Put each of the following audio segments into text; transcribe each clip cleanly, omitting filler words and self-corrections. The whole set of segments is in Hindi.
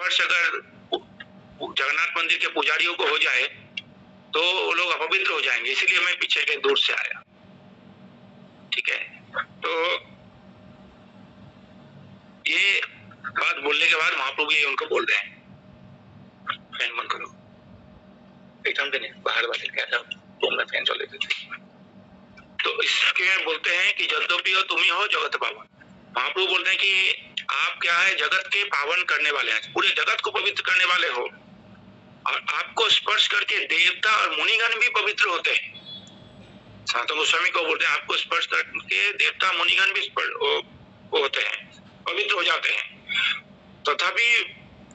स्पर्श अगर जगन्नाथ मंदिर के पुजारियों को हो जाए तो वो लोग अपवित्र हो जाएंगे, इसीलिए मैं पीछे के दूर से आया। ठीक है, तो ये बात बोलने के बाद महाप्रभु ये उनको बोल रहे हैं, फैन बंद करो, एकदम नहीं बाहर वाले क्या था तो मैं फैन चल लेते थे। तो इसके बोलते हैं कि जगदोपी हो तुम ही हो जगत पावन। महाप्रभु बोलते हैं कि आप क्या है, जगत के पावन करने वाले हैं, पूरे जगत को पवित्र करने वाले हो, और आपको स्पर्श करके देवता और मुनिगण भी पवित्र होते हैं। सनातन गोस्वामी को बोलते हैं आपको स्पर्श करके देवता मुनिगण भी होते हैं, पवित्र हो जाते हैं। तथापि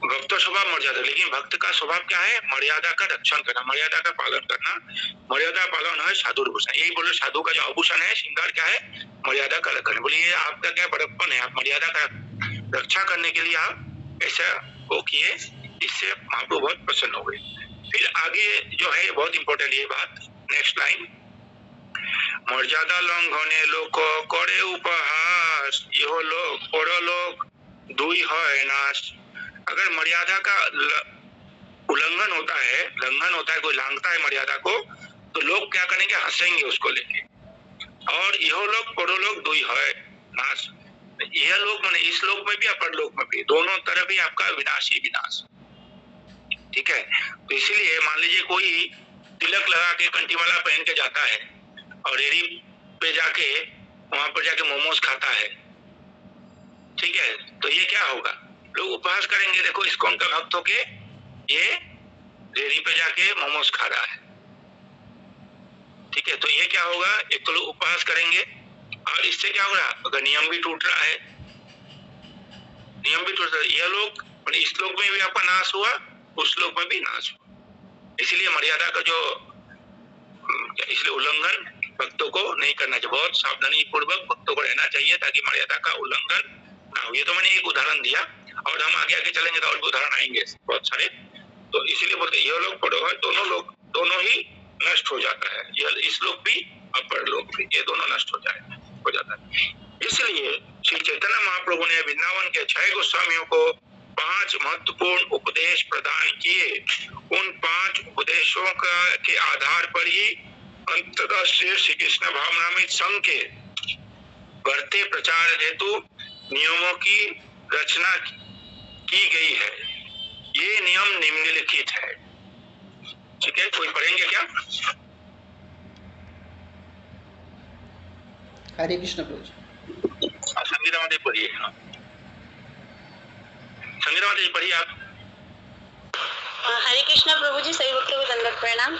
भक्त स्वभाव मर जाता है, लेकिन भक्त का स्वभाव क्या है, मर्यादा का रक्षण करना, मर्यादा का पालन करना। मर्यादा पालन है साधु भूषण, यही बोले साधु का जो आभूषण है, श्रृंगार क्या है, मर्यादा का रक्षण। बोलिए आपका क्या बड़प्पन है, आप मर्यादा का रक्षा करने के लिए आप ऐसा वो किए, इससे महाप्रभु बहुत प्रसन्न हो गए। फिर आगे जो है बहुत इंपॉर्टेंट ये बात, नेक्स्ट लाइन, मर्यादा लंघने लोक करे उपहास, यह लोक परलोक दुई है नाश। अगर मर्यादा का उल्लंघन होता है, लंघन होता है, कोई लांघता है मर्यादा को, तो लोग क्या करेंगे, हंसेंगे उसको लेके। और यह लोक परलोक दुई है नाश, यह लोक माने इस लोक में भी अपर लोक में भी, दोनों तरफ ही आपका विनाश ही विनाश। ठीक है, तो इसीलिए मान लीजिए कोई तिलक लगा के कंठीमाला पहन के जाता है और रेडी पे जाके वहां पर जाके मोमोज खाता है, ठीक है, तो ये क्या होगा, लोग उपहास करेंगे, देखो इस्कॉन का भक्त होके ये रेडी पे जाके मोमोज खा रहा है। ठीक है, तो ये क्या होगा, एक तो लोग उपहास करेंगे, और इससे क्या होगा, अगर नियम भी टूट रहा है, नियम भी टूट रहा है, यह लोग इस लोक में भी आपका नाश हुआ, उस लोक में भी नाश हुआ। इसीलिए मर्यादा का जो इसलिए उल्लंघन भक्तों को नहीं करना चाहिए, बहुत सावधानी पूर्वक भक्तों को रहना चाहिए ताकि मर्यादा का उल्लंघन ना हो। ये तो मैंने एक उदाहरण दिया, और हम आगे आगे चलेंगे तो और भी उदाहरण आएंगे बहुत सारे। तो इसीलिए बोलते ये लोग पढ़ो है, दोनों ही नष्ट हो जाता है, यह इस लोक भी और परलोक भी, ये दोनों नष्ट हो जाता है। इसलिए श्री चैतन्य महाप्रभु ने वृंदावन के 6 गोस्वामियों को 5 महत्वपूर्ण उपदेश प्रदान किए। उन 5 उपदेशों के आधार पर ही अंतरराष्ट्रीय श्री कृष्ण भावनामृत संघ के बढ़ते प्रचार हेतु नियमों की रचना की गई है। ये नियम निम्नलिखित है। ठीक है, कोई पढ़ेंगे क्या? हरे कृष्ण प्रभु। संगीता माता पढ़िए, संगीता माता पढ़िए आप। हरे कृष्ण प्रभु जी, सभी भक्तों को दंडवत प्रणाम।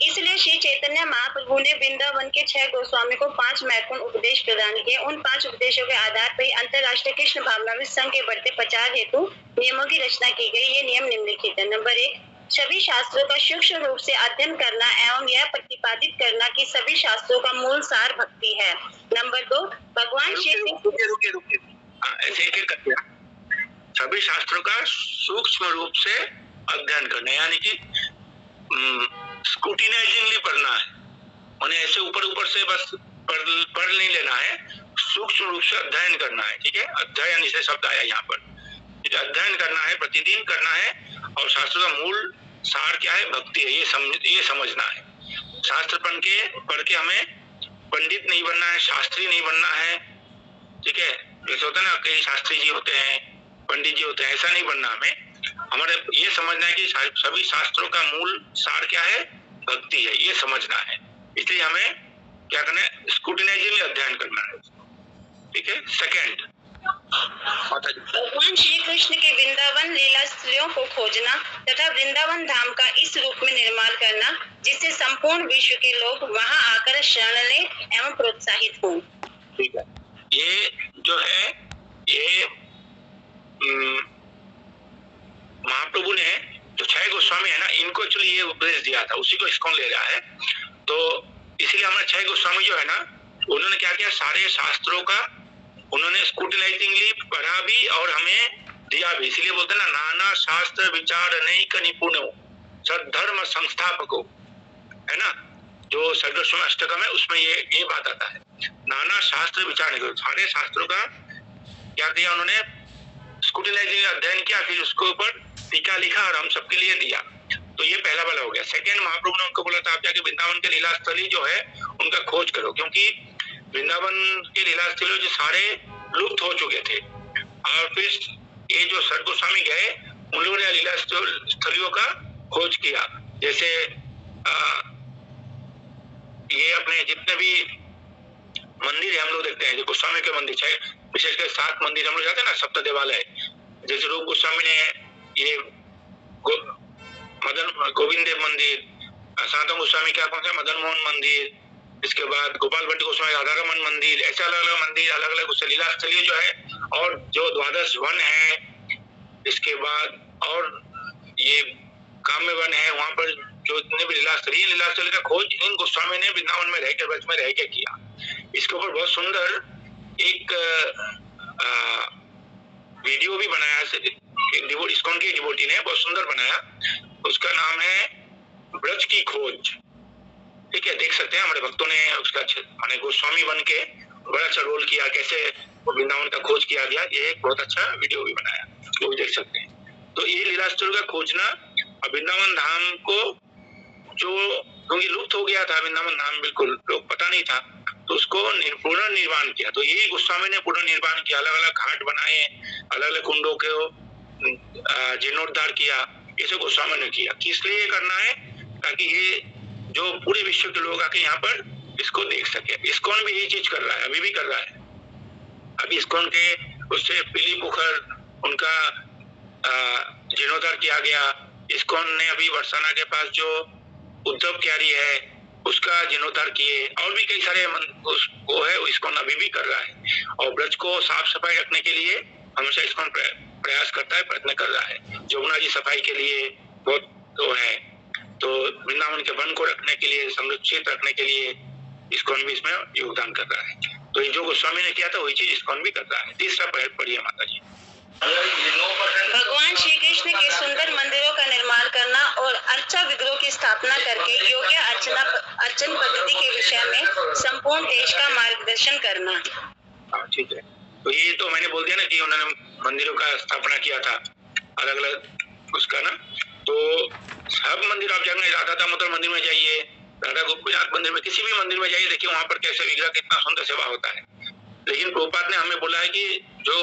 इसलिए श्री चैतन्य महाप्रभु ने वृंदावन के 6 गोस्वामी को 5 महत्वपूर्ण उपदेश प्रदान किए। उन 5 उपदेशों के आधार पर अंतरराष्ट्रीय कृष्ण भावनामृत संघ के बढ़ते प्रचार हेतु नियमों की रचना की गई। ये नियम निम्नलिखित है। नंबर 1, सभी शास्त्रों का सूक्ष्म रूप से अध्ययन करना एवं यह प्रतिपादित करना कि सभी शास्त्रों का मूल सार भक्ति है। नंबर 2, भगवान श्री रुके ऐसे एक करते हैं। सभी शास्त्रों का सूक्ष्म रूप से अध्ययन करना, यानी कि स्क्रूटिनाइजिंगली पढ़ना है, उन्हें ऐसे ऊपर से बस पढ़ नहीं लेना है, सूक्ष्म रूप से अध्ययन करना है। ठीक है, अध्ययन इसे शब्द आया यहाँ पर, अध्ययन करना है, प्रतिदिन करना है, और शास्त्र का मूल सार क्या है, भक्ति है, ये समझना है। शास्त्र पढ़ के हमें पंडित नहीं बनना है, शास्त्री नहीं बनना है। ठीक है, जैसे होता है ना, कई शास्त्री जी होते हैं, पंडित जी होते हैं, ऐसा नहीं बनना हमें। हमारे ये समझना है कि सभी शास्त्रों का मूल सार क्या है, भक्ति है, ये समझना है। इसलिए हमें क्या करना है, स्क्रूटिनाइजिंगली अध्ययन करना है। ठीक है, सेकंड, भगवान श्री कृष्ण के वृंदावन लीला स्त्रियों को खोजना तथा वृंदावन धाम का इस रूप में निर्माण करना जिससे संपूर्ण विश्व के लोग वहां आकर शरण ले एवं प्रोत्साहित हों। ठीक है, ये जो है ये महाप्रभु ने जो 6 गोस्वामी है ना, इनको एक्चुअली ये उपदेश दिया था, उसी को इस्कॉन ले रहा है। तो इसीलिए हमारे 6 गोस्वामी जो है ना, उन्होंने क्या किया, सारे शास्त्रों का उन्होंने स्क्रूटिनाइजिंगली पढ़ा भी और हमें दिया भी। इसीलिए बोलते हैं ना, नाना शास्त्र विचार अनेक निपुणो सद्धर्म संस्थापको, है ना, जो सर्वस्व अष्टकम है उसमें ये बात आता है। नाना शास्त्र विचार नहीं, सारे शास्त्रों का क्या किया उन्होंने, स्क्रूटिनाइजिंग अध्ययन किया, फिर उसके ऊपर टीका लिखा और हम सबके लिए दिया। तो ये पहला वाला हो गया। सेकंड, महाप्रभु ने उनको बोला था आप जाके वृंदावन के लीला स्थली जो है उनका खोज करो, क्योंकि वृंदावन के लीला स्थली जो सारे लुप्त हो चुके थे। और फिर ये जो सत गोस्वामी गए उन लोगों ने लीला स्थलियों का खोज किया। जैसे ये अपने जितने भी मंदिर है हम लोग देखते हैं, जो गोस्वामी के मंदिर, चाहे विशेषकर 7 मंदिर हम लोग जाते हैं ना, सप्त देवालय, जैसे रूप गोस्वामी ने ये मदन गोविंद देव मंदिर, सनातन गोस्वामी का कौन सा मदन मोहन मंदिर, इसके बाद गोपाल भट्ट गोस्वामी राधा रमन मंदिर, ऐसे अलग अलग मंदिर, अलग अलग उससे लीला स्थलीय जो है, और जो द्वादश वन है, इसके बाद और ये काम्य वन है, वहां पर जो जितने भी लीला स्थली का खोज इन गोस्वामी ने वृंदावन में रह के, ब्रज में रह के किया। इसके ऊपर बहुत सुंदर एक वीडियो भी बनाया, एक इस्कॉन के डिवोटी ने बहुत सुंदर बनाया, उसका नाम है ब्रज की खोज। ठीक है, देख सकते हैं हमारे भक्तों ने उसका माने गोस्वामी बन के बड़ा अच्छा रोल किया, कैसे वृंदावन का खोज किया गया, ये एक बहुत अच्छा वीडियो भी बनाया, वो भी देख सकते हैं। तो ये लीला स्थल का खोजना, वृंदावन धाम को जो क्योंकि लुप्त हो गया था, वृंदावन धाम बिल्कुल लोग पता नहीं था, तो उसको पुनर्निर्माण किया। तो यही गोस्वामी ने पुनर्निर्माण किया, अलग अलग घाट बनाए, अलग अलग कुंडों को जीर्णोद्धार किया, ये सब गोस्वामी ने किया। किस लिए करना है? ताकि ये जो पूरे विश्व के लोग आके यहाँ पर इसको देख सके। इस्कॉन भी यही चीज कर रहा है, अभी भी कर रहा है। अभी इस्कॉन के उससे पीली पोखर उनका जीर्णोद्धार किया गया। इस्कॉन ने अभी बरसाना के पास जो उद्धव क्यारी है उसका जीर्णोद्धार किए, और भी कई सारे वो है, इस्कॉन अभी भी कर रहा है। और ब्रज को साफ सफाई रखने के लिए हमेशा इस्कॉन प्रयास करता है, प्रयत्न कर रहा है। जमुना जी सफाई के लिए बहुत वो है, तो वृंदावन के वन को रखने के लिए, संरक्षित रखने के लिए इस्कॉन भी इसमें योगदान कर रहा है। तो ये जो गोस्वामी ने किया था वही चीज इस्कॉन भी कर रहा है। तीसरा पढ़िए माता जी। भगवान श्री कृष्ण के सुंदर मंदिरों का निर्माण करना और अर्चा विग्रहों की स्थापना करके योग्य अर्चन पद्धति के विषय में संपूर्ण देश का मार्गदर्शन करना। ठीक है, तो ये तो मैंने बोल दिया ना कि उन्होंने मंदिरों का स्थापना किया था अलग अलग उसका ना। तो सब मंदिर आप जाएंगे, राधा दामोदर मंदिर में जाइए, राधा गोपीनाथ मंदिर में, किसी भी मंदिर में जाइए, देखिए वहां पर कैसे विग्रह कितना सुंदर सेवा होता है। लेकिन प्रभुपाद ने हमें बोला है कि जो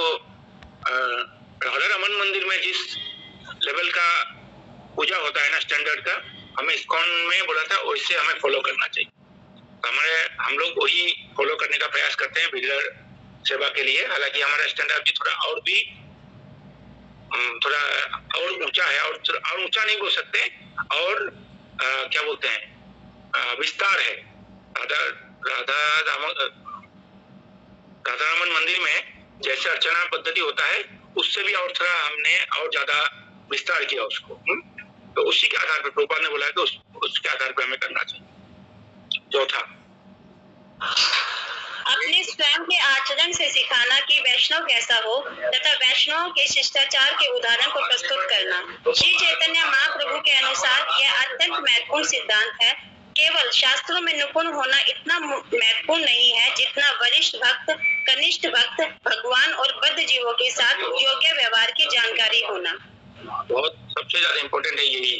राधा रमन मंदिर में जिस लेवल का पूजा होता है ना, स्टैंडर्ड का, हमें इस्कॉन में बोला था वैसे हमें फॉलो करना चाहिए। तो हम लोग वही फॉलो करने का प्रयास करते हैं विग्रह सेवा के लिए। हालांकि हमारा स्टैंडर्ड भी थोड़ा और ऊंचा है, और ऊंचा नहीं बोल सकते, और क्या बोलते हैं, विस्तार है। राधा रमन मंदिर में जैसे अर्चना पद्धति होता है उससे भी और थोड़ा हमने और ज्यादा विस्तार किया उसको। तो उसी के आधार पर प्रभुपाद ने बोला कि उसके आधार पर हमें करना चाहिए। चौथा, अपने स्वयं के आचरण से सिखाना कि वैष्णव कैसा हो तथा वैष्णव के शिष्टाचार के उदाहरण को प्रस्तुत करना। श्री चैतन्य महाप्रभु के अनुसार यह अत्यंत महत्वपूर्ण सिद्धांत है। केवल शास्त्रों में निपुण होना इतना महत्वपूर्ण नहीं है जितना वरिष्ठ भक्त, कनिष्ठ भक्त, भगवान और बद्ध जीवों के साथ योग्य व्यवहार की जानकारी होना। बहुत सबसे ज्यादा इम्पोर्टेंट है यही।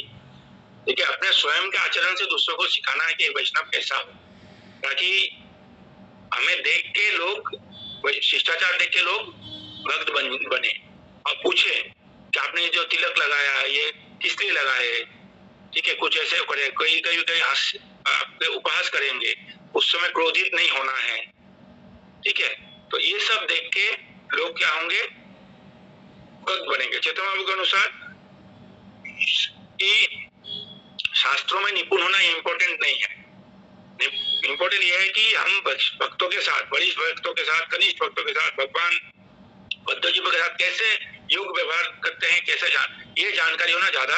देखिए, अपने स्वयं के आचरण से दूसरों को सिखाना है कि वैष्णव कैसा हो, ताकि हमें देख के लोग, शिष्टाचार देख के लोग भक्त बने और पूछे कि आपने जो तिलक लगाया ये किस लिए लगाए। ठीक है, कुछ ऐसे करे, कई उपहास करेंगे, उस समय क्रोधित नहीं होना है। ठीक है, तो ये सब देख के लोग क्या होंगे, भक्त बनेंगे। चैतन्य महाप्रभु के अनुसार शास्त्रों में निपुण होना इम्पोर्टेंट नहीं है। इम्पोर्टेंट यह है कि हम भक्तों के साथ, वरिष्ठ भक्तों के साथ, कनिष्ठ भक्तों के साथ, भगवान बद्ध जीवों के साथ कैसे योग व्यवहार करते हैं, कैसे ये जानकारी होना ज्यादा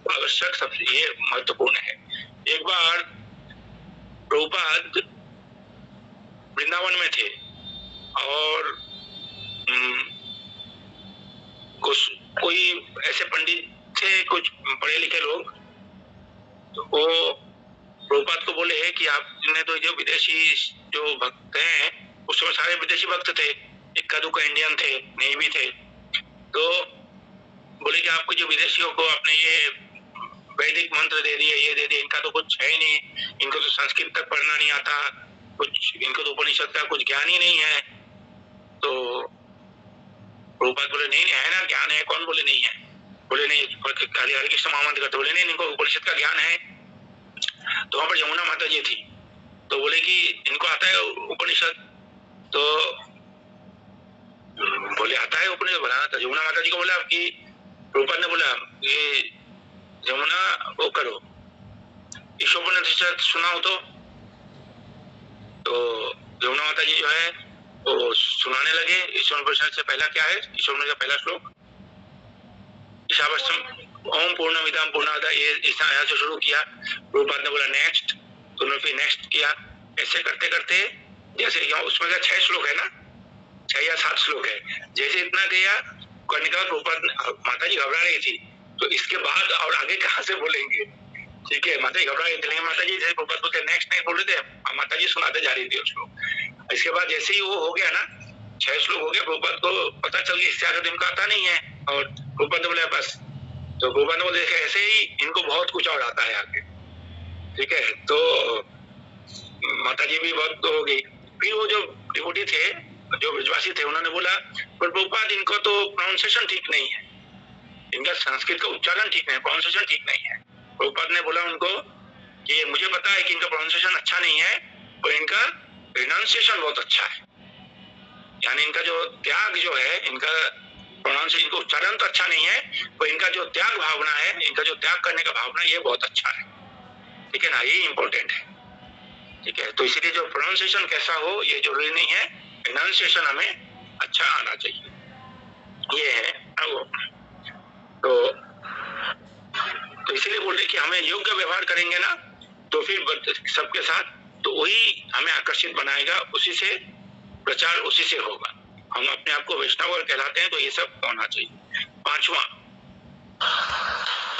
आवश्यक, सबसे ये महत्वपूर्ण है। एक बार प्रभुपाद वृंदावन में थे और कोई ऐसे पंडित थे, कुछ पढ़े लिखे लोग, तो वो प्रभुपाद को बोले कि आपने तो जो विदेशी जो भक्त हैं, उस समय सारे विदेशी भक्त थे, इक्का दुक्का इंडियन थे, नहीं भी थे। तो बोले कि आपको जो विदेशियों को आपने ये वैदिक मंत्र दे दिए, ये दे दिए, इनका तो कुछ है ही नहीं, इनको तो संस्कृत तक पढ़ना नहीं आता, कुछ इनको तो उपनिषद का कुछ ज्ञान ही नहीं है। तो प्रभुपाद बोले नहीं है ना, ज्ञान है। कौन बोले नहीं है? बोले नहीं, खाली हरे कृष्ण महामंत्र करते। बोले नहीं, इनको उपनिषद का ज्ञान है। तो वहां पर यमुना माता जी थी, तो बोले कि इनको आता है उपनिषद? तो बोले आता है उपनिषद। बोला था यमुना माता जी को बोला कि प्रभुपाद ने बोला ये यमुना वो करो, ईशोपनिषद सुनाओ। तो यमुना माता जी जो है वो सुनाने लगे। ईशोपनिषद से पहला क्या है? ईशोपनिषद का पहला श्लोक ईशावास्यम ओम पूर्णमिदं पूर्णात्, ये यहाँ से शुरू किया। प्रभुपाद ने बोला नेक्स्ट, तो उन्होंने फिर नेक्स्ट किया। ऐसे करते करते जैसे उसमें का 6 श्लोक है ना, 6 या 7 श्लोक है। जैसे इतना गया करने के बाद प्रभुपाद माता जी घबरा रही थी, तो इसके बाद और आगे कहाँ से बोलेंगे? ठीक है, माता जी घबरा रही थी, माता जी जैसे प्रभुपाद बोलते नेक्स्ट नहीं बोल रहे थे, माता जी सुनाते जा रही थी उसको। इसके बाद जैसे ही वो हो गया ना, 6 श्लोक हो गया, प्रभुपाद को पता चल गया इससे आगे तो इनका आता नहीं है। और प्रभुपाद ने बोला बस, तो प्रभुपाद ने बोले ऐसे ही इनको बहुत कुछ और आता है आगे। ठीक है, तो माता जी भी बहुत हो गई। फिर वो जो डिवोटी थे, जो ब्रजवासी थे, उन्होंने बोला पर प्रभुपाद इनको तो प्रोनाउंसिएशन ठीक नहीं है, इनका संस्कृत का उच्चारण ठीक नहीं है, प्रोनाउंसिएशन ठीक नहीं है। प्रभुपाद ने बोला उनको कि मुझे पता है कि इनका प्रोनाउंसिएशन अच्छा नहीं है, पर इनका रिनाउंसिएशन बहुत अच्छा है। यानी इनका जो त्याग जो है, इनका प्रोनाउंसिएशन, इनका उच्चारण तो अच्छा नहीं है, पर इनका जो त्याग भावना है, इनका जो त्याग करने का भावना, ये बहुत अच्छा है। ठीक है ना, ये इंपॉर्टेंट है। ठीक है, तो इसीलिए जो प्रोनाउंसिएशन कैसा हो ये जरूरी नहीं है, रिनाउंसिएशन हमें अच्छा आना चाहिए, ये है वो। तो इसीलिए बोल रहे कि हमें योग्य व्यवहार करेंगे ना, तो फिर सबके साथ, तो वही हमें आकर्षित बनाएगा, उसी से प्रचार उसी से होगा। हम अपने आप को वैष्णव कहलाते हैं, तो ये सब होना चाहिए। 5वां,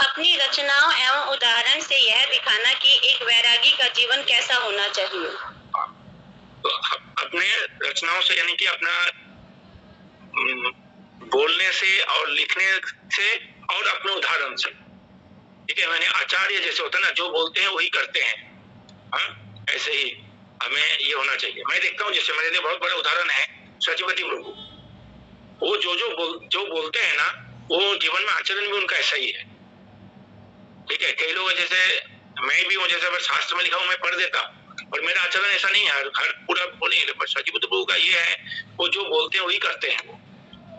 अपनी रचनाओं एवं उदाहरण से यह दिखाना कि एक वैरागी का जीवन कैसा होना चाहिए। तो अपने रचनाओं से, यानी कि अपना बोलने से और लिखने से और अपने उदाहरण से। ठीक है, मैंने आचार्य जैसे होता है ना, जो बोलते हैं वही करते हैं। हाँ, ऐसे ही हमें ये होना चाहिए। मैं देखता हूँ, जैसे मेरे लिए बहुत बड़ा उदाहरण है सचिवती प्रभु। वो जो बोलते हैं ना, वो जीवन में आचरण भी उनका ऐसा ही है। ठीक है, कई लोग जैसे मैं भी हूँ, जैसे अगर शास्त्र में लिखा हूँ मैं पढ़ देता हूँ, और मेरा आचरण ऐसा नहीं है, हर पूरा वो नहीं है। सचिवती प्रभु का ये है, वो जो बोलते हैं वही करते हैं, वो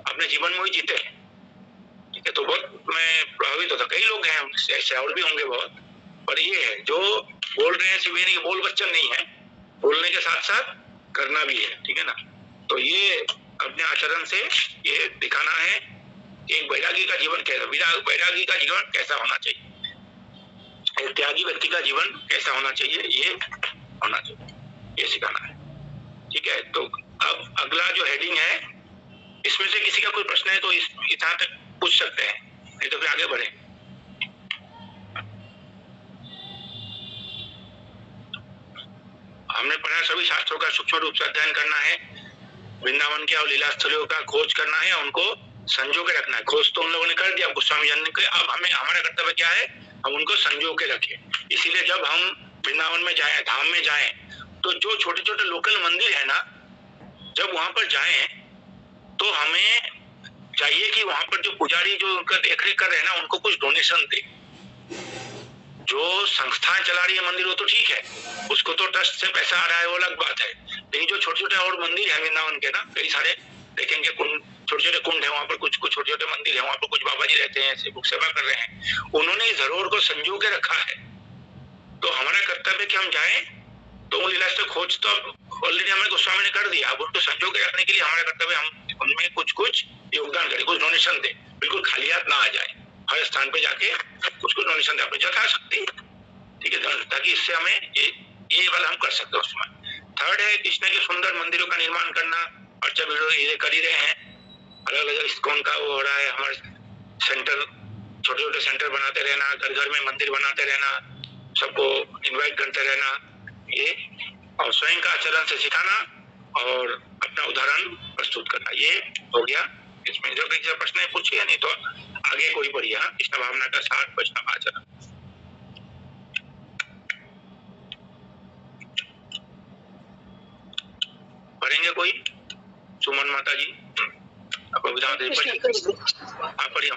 अपने जीवन में वही जीते हैं। ठीक है, तो बहुत मैं प्रभावित होता। कई लोग हैं ऐसे, और भी होंगे बहुत, पर ये है जो बोल रहे हैं, सिर्फ ये नहीं बोल बच्चन नहीं है, बोलने के साथ साथ करना भी है। ठीक है ना, तो ये अपने आचरण से ये दिखाना है कि एक वैरागी का जीवन कैसा, वैरागी का जीवन कैसा होना चाहिए, एक त्यागी व्यक्ति का जीवन कैसा होना चाहिए, ये होना चाहिए, ये सिखाना है। ठीक है, तो अब अगला जो हेडिंग है, इसमें से किसी का कोई प्रश्न है तो यहाँ तक पूछ सकते हैं, नहीं तो फिर आगे बढ़े। हमने पढ़ा सभी शास्त्रों का सूक्ष्म रूप से अध्ययन करना है, वृंदावन के और लीला स्थलों का खोज करना है, उनको संजो के रखना है। खोज तो उन लोगों ने कर दिया गोस्वामी जी ने, अब हमें, हमारा कर्तव्य क्या है, हम उनको संजो के रखें। इसीलिए जब हम वृंदावन में जाएं, धाम में जाएं, तो जो छोटे छोटे लोकल मंदिर है ना, जब वहां पर जाएं तो हमें चाहिए कि वहां पर जो पुजारी जो उनका देखरेख कर रहे हैं ना, उनको कुछ डोनेशन दे। जो संस्थाएं चला रही है मंदिर, वो तो ठीक है, उसको तो ट्रस्ट से पैसा आ रहा है, वो अलग बात है। लेकिन जो छोटे छोटे और मंदिर है वृंदावन के ना, कई सारे देखेंगे, छोटे छोटे कुंड है, वहां पर कुछ छोटे छोटे मंदिर है, वहां पर कुछ बाबा जी रहते हैं, सेवक सेवा कर रहे हैं, उन्होंने इस धरोहर को संजो के रखा है। तो हमारा कर्तव्य कि हम जाएं, तो उन लीला से खोज तो ऑलरेडी हमें गोस्वामी ने कर दिया, अब उनको संजो के रखने के लिए हमारा कर्तव्य हम उनमें कुछ योगदान करें, कुछ डोनेशन दे, बिल्कुल खाली हाथ ना आ जाए। हर स्थान पे जाके कुछ डोनेशन दे, अपने जता सकते हैं। ठीक है, ताकि इससे हमें ये वाला हम कर सकते हैं उसमें। थर्ड है, कृष्ण के सुंदर मंदिरों का निर्माण करना, और जब ये कर ही रहे हैं, अलग अलग इस्कॉन का वो हो रहा है, हमारे सेंटर, छोटे छोटे सेंटर बनाते रहना, घर घर में मंदिर बनाते रहना, सबको इन्वाइट करते रहना, ये, और स्वयं का आचरण से सिखाना और अपना उदाहरण प्रस्तुत करना, ये हो गया इसमें जो किसी प्रश्न है पूछिए, नहीं तो आगे कोई पढ़िए। हाँ, कृष्ण भावना का 60 वैष्णव आचरण पढ़ेंगे कोई? सुमन माता जी, बबीता माता जी पढ़िए। आप पढ़िए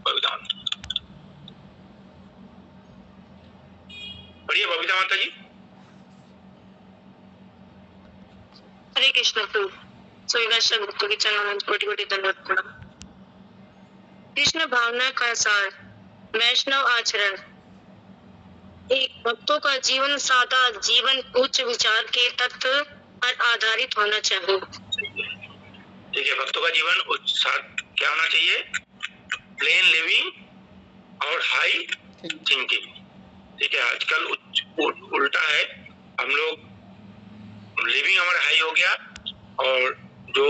बबीता माता, पढ़िए बबीता माता जी। हरे कृष्ण प्रभु। सभी वैष्णव भक्तों के चरणों में कोटि-कोटि दंडवत प्रणाम। कृष्ण भावना का सार, वैष्णव आचरण। एक भक्तों का जीवन सादा, जीवन उच्च विचार के तत्व पर आधारित होना चाहिए। ठीक है, भक्तों का जीवन क्या होना चाहिए? प्लेन लिविंग और हाई थिंकिंग। ठीक है, आजकल उल्टा है, हम लोग लिविंग हमारा हाई हो गया और जो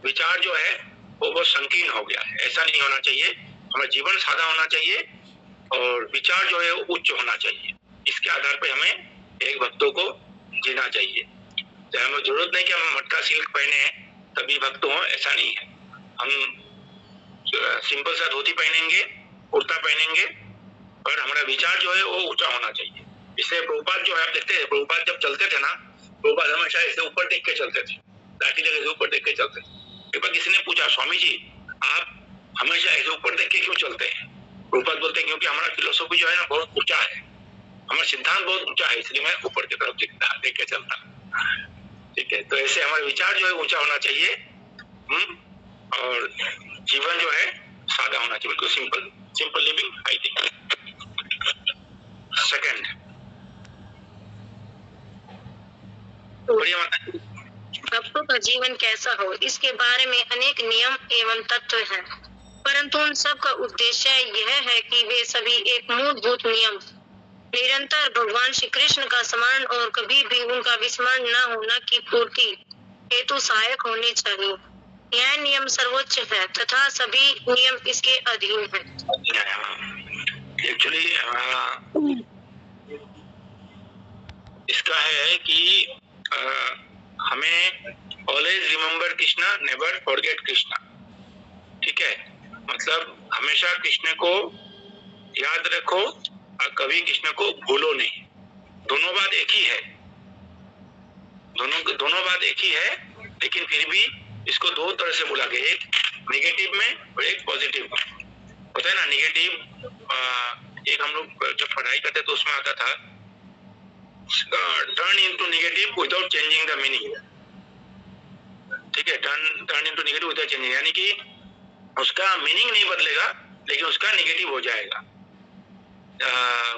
विचार जो है वो बहुत संकीर्ण हो गया है। ऐसा नहीं होना चाहिए, हमारा जीवन सादा होना चाहिए और विचार जो है वो उच्च होना चाहिए। इसके आधार पर हमें एक भक्तों को जीना चाहिए। तो हमें जरूरत नहीं कि हम मटका सिल्क पहने हैं तभी भक्त हो, ऐसा नहीं है। हम सिंपल सा धोती पहनेंगे, कुर्ता पहनेंगे, पर हमारा विचार जो है वो ऊंचा होना चाहिए। इसलिए प्रभुपाद जो है, आप देखते हैं प्रभुपाद जब चलते थे ना, प्रभुपाद हमेशा ऐसे ऊपर देख के चलते थे, लाठी लगे से ऊपर देख के चलते थे। एक बार किसी ने पूछा, स्वामी जी आप हमेशा ऐसे ऊपर देख के क्यों चलते हैं? प्रभुपाद बोलते हैं क्योंकि हमारा फिलोसॉफी जो है ना बहुत ऊंचा है, हमारा सिद्धांत बहुत ऊंचा है, इसलिए मैं ऊपर की तरफ देख के चलता। ठीक है, तो ऐसे हमारा विचार जो है ऊंचा होना चाहिए और जीवन जो है सादा होना चाहिए, बिल्कुल simple living I think. Second, बढ़िया माता। भक्तों का जीवन कैसा हो, इसके बारे में अनेक नियम एवं तत्व हैं, परंतु उन सब का उद्देश्य यह है कि वे सभी एक मूलभूत नियम, निरंतर भगवान श्री कृष्ण का स्मरण और कभी भी उनका विस्मरण न होना की पूर्ति हेतु सहायक होने चाहिए। यह नियम सर्वोच्च है तथा सभी नियम इसके अधीन हैं। एक्चुअली इसका है कि हमें always remember Krishna, never forget Krishna. ठीक है, मतलब हमेशा कृष्ण को याद रखो और कभी कृष्ण को भूलो नहीं। दोनों बात एक ही है, दोनों बात एक ही है, लेकिन फिर भी इसको दो तरह से बोला गया, एक नेगेटिव में और एक पॉजिटिव में। होता है ना नेगेटिव, एक हम लोग जब पढ़ाई करते तो उसमें आता था turn into negative without changing the meaning. ठीक है, turn into negative without changing, यानी कि उसका मीनिंग नहीं बदलेगा लेकिन उसका नेगेटिव हो जाएगा।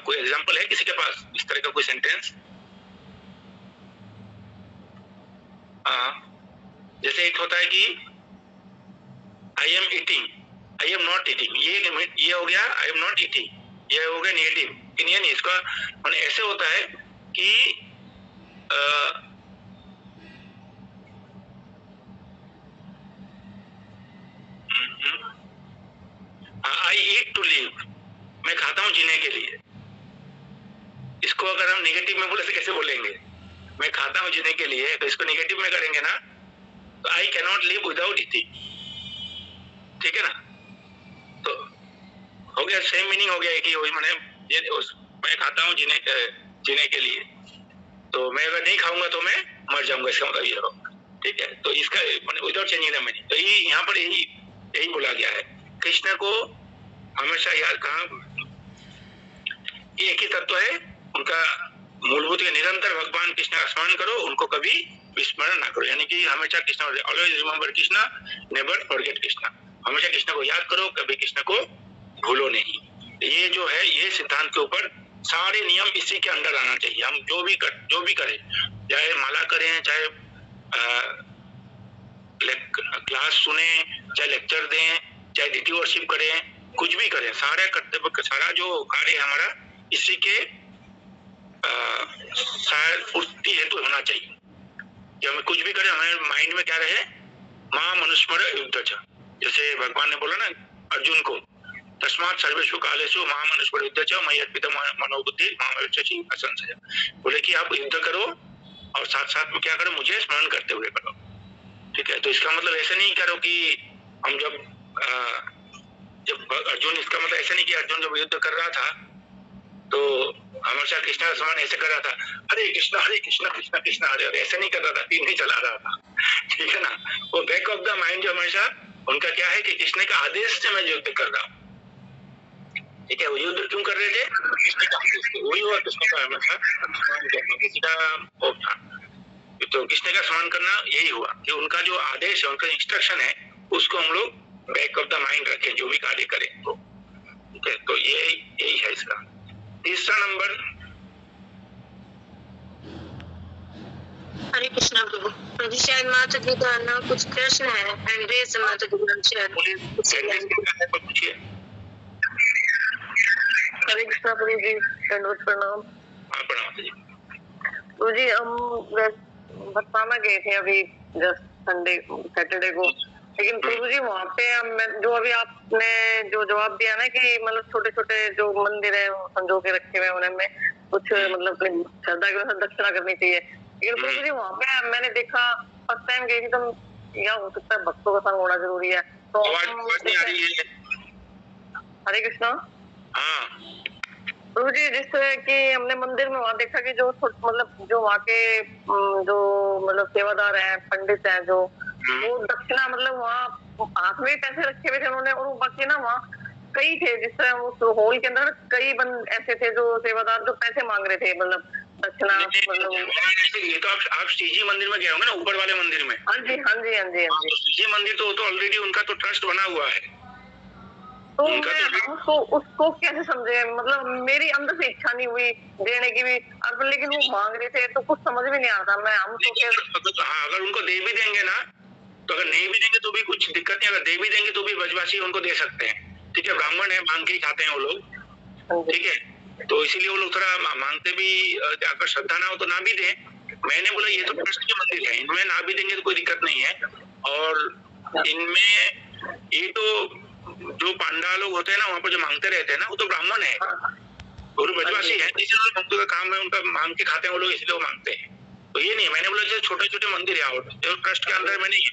कोई एग्जांपल है किसी के पास इस तरह का कोई सेंटेंस? जैसे एक होता है कि I am eating, I am not eating, ये हो गया आई एम नॉट ईटिंग, ये हो गया नेगेटिव। लेकिन ये नहीं, इसका माने ऐसे होता है कि आई ईट टू लिव, मैं खाता हूं जीने के लिए। इसको अगर हम नेगेटिव में बोले तो कैसे बोलेंगे? मैं खाता हूं जीने के लिए, तो इसको नेगेटिव में करेंगे ना, तो I can not live without eating. ठीक है ना, तो हो गया सेम मीनिंग हो गया कि मैंने मैं खाता हूं जीने के लिए, तो मैं अगर नहीं खाऊंगा तो मैं मर जाऊंगा, इसका मतलब ये हो। ठीक है, तो इसका विदाउट चेंजिंग द मीनिंग, तो यहाँ पर यही बोला गया है। कृष्ण को हमेशा याद, कहा एक ही तत्व है उनका मूलभूत, निरंतर भगवान कृष्ण का स्मरण करो, उनको कभी विस्मरण ना करो, यानी कि हमेशा Krishna, always remember Krishna, never forget Krishna. हमेशा कृष्ण को याद करो, कभी कृष्ण को भूलो नहीं। ये जो है, ये सिद्धांत के ऊपर सारे नियम इसी के अंडर आना चाहिए। हम जो भी करें, चाहे माला करें, चाहे क्लास सुने, चाहे लेक्चर दें, चाहे डिटी वर्शिप करें, कुछ भी करें, सारा कर्तव्य, सारा जो कार्य हमारा इसी के पूर्ति हेतु होना चाहिए। कि हमें कुछ भी करें, हमारे माइंड में क्या रहे, मां मनुस्मर युद्ध। जैसे भगवान ने बोला ना अर्जुन को, तस्मात् सर्वेषु कालेषु मां मनुस्मर युद्ध मयि अर्पित मनोबुद्धि मां असंशय। बोले कि आप युद्ध करो और साथ साथ में क्या करो, मुझे स्मरण करते हुए करो। ठीक है, तो इसका मतलब ऐसा नहीं करो कि हम जब अर्जुन, इसका मतलब ऐसा नहीं कि अर्जुन जब युद्ध कर रहा था तो हमेशा कृष्ण का स्मरण ऐसे कर रहा था, हरे कृष्णा कृष्णा कृष्णा हरे हरे, ऐसे नहीं कर रहा था, तीर नहीं चला रहा था, ठीक है ना। वो बैक ऑफ द माइंड जो हमेशा उनका क्या है कि कृष्ण का आदेश से मैं युद्ध कर रहा हूँ, ठीक है। वो युद्ध क्यों कर रहे थे? कृष्ण का आदेश, वही हुआ कृष्ण का हमेशा स्मरण करना, किसी का होप था। तो कृष्ण का स्मरण करना यही हुआ कि उनका जो आदेश है, उनका इंस्ट्रक्शन है, उसको हम लोग बैक ऑफ द माइंड रखें, जो भी कार्य करें तो, ठीक है। तो यही है इसका। तीसरा नंबर, हरे कृष्णा प्रभु। प्रभु शायद माता जी का ना कुछ प्रश्न है, अंग्रेज माता जी का शायद पूछिए। हरे कृष्णा प्रभु जी, दंडवत प्रणाम। हाँ, प्रणाम जी। प्रभु जी, हम बरसाना गए थे अभी जस्ट सैटरडे को, लेकिन प्रभु जी वहाँ पे जो अभी आपने जो जवाब दिया ना कि मतलब छोटे छोटे जो मंदिर है संजो के रखे हुए उनमें कुछ मतलब अपनी श्रद्धा के अनुसार दक्षिणा करनी चाहिए, लेकिन प्रभु जी वहाँ पे मैंने देखा फर्स्ट टाइम गई थी तो यह हो सकता है भक्तों का संग होना जरूरी है, तो आवाज नहीं आ रही है। हरे कृष्णा। हाँ प्रभु जी, जिस तरह की हमने मंदिर में वहाँ देखा कि जो मतलब जो वहाँ के जो मतलब सेवादार हैं, पंडित हैं, जो वो दक्षिणा मतलब वहाँ हाथ में पैसे रखे हुए थे उन्होंने, और बाकी ना वहाँ कई थे, जिस तरह उस हॉल के अंदर कई बंद ऐसे थे जो सेवादार जो पैसे मांग रहे थे, मतलब दक्षिणा मतलब। ये तो आप श्रीजी मंदिर में गए होंगे ना, ऊपर वाले मंदिर में। हाँ जी हाँ जी हाँ जी। श्रीजी मंदिर तो ऑलरेडी उनका तो ट्रस्ट बना हुआ है, तो मैं उसको कैसे समझे, मतलब मेरी अंदर से इच्छा नहीं हुई देने की भी, लेकिन वो मांग रहे थे तो कुछ समझ में नहीं आ रहा। मैं हम तो हाँ, अगर उनको दे भी देंगे ना, तो अगर नहीं भी देंगे तो भी कुछ दिक्कत नहीं, अगर दे भी देंगे तो भी ब्रजवासी उनको दे सकते हैं, ठीक है। ब्राह्मण है, मांग के ही खाते हैं वो लोग, ठीक है। तो इसीलिए वो लोग थोड़ा मांगते भी, अगर श्रद्धा ना हो तो ना भी दे। मैंने बोला ये तो ट्रस्ट के मंदिर है, इनमें ना भी देंगे तो कोई दिक्कत नहीं है। और इनमें ये तो जो पांडा लोग होते हैं ना, वहाँ पर जो मांगते रहते हैं ना, वो तो ब्राह्मण है और ब्रजवासी है, इसलिए भक्तों का काम है, उनका मांग के खाते हैं वो लोग, इसलिए वो मांगते हैं। तो ये नहीं, मैंने बोला जैसे छोटे छोटे मंदिर है जो ट्रस्ट के अंदर में नहीं है,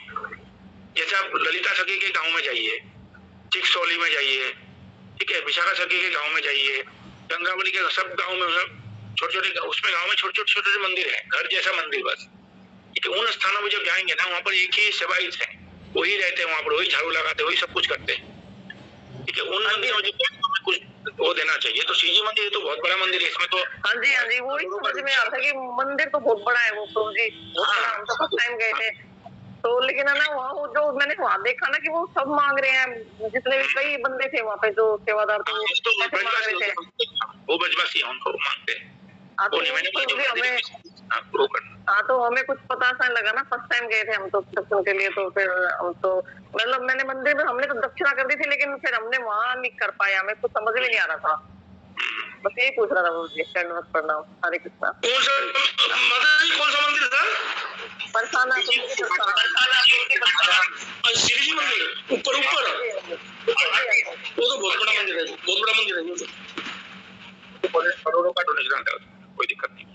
जैसे आप ललिता सखी के गांव में जाइए, चिकसौली में जाइए, ठीक है, विशाखा सखी के गांव में जाइए, चंद्रावली के सब गांव में, सब छोटे छोटे उसमें गांव में छोटे छोटे मंदिर है, घर जैसा मंदिर बस, ठीक है। उन स्थानों में जब जाएंगे ना, वहाँ पर एक ही सेवायत है, वही रहते हैं वहाँ पर, वही झाड़ू लगाते, वही सब कुछ करते हैं, ठीक है। उन मंदिरों में कुछ वो देना चाहिए। तो श्रीजी मंदिर तो बहुत बड़ा मंदिर है, इसमें तो हाँ जी वही समझ में आता है कि मंदिर तो बहुत बड़ा है वो प्रभु जी, हम तो फर्स्ट टाइम गए थे तो, लेकिन है ना वहाँ जो मैंने वहाँ देखा ना कि वो सब मांग रहे हैं, जितने भी कई बंदे थे वहाँ पे जो सेवादार थे वो मांग रहे थे, वो ब्रजवासी हैं, उनको मांगते हैं। हाँ तो हमें कुछ पता सा लगा ना, फर्स्ट टाइम गए थे हम तो दर्शन के लिए, तो फिर हम तो मतलब मैंने मंदिर में हमने तो दक्षिणा कर दी थी, लेकिन फिर हमने वहाँ नहीं कर पाया, हमें कुछ समझ में नहीं आ रहा था, बस यही पूछ रहा था मुझे। दंडवत प्रणाम। हरे कृष्णा। कौन सा मंदिर था? बरसाना श्रीजी मंदिर ऊपर वो तो बहुत बड़ा मंदिर है, बहुत बड़ा मंदिर है वो तो, करोड़ों का डोनेशन आता है, कोई दिक्कत नहीं,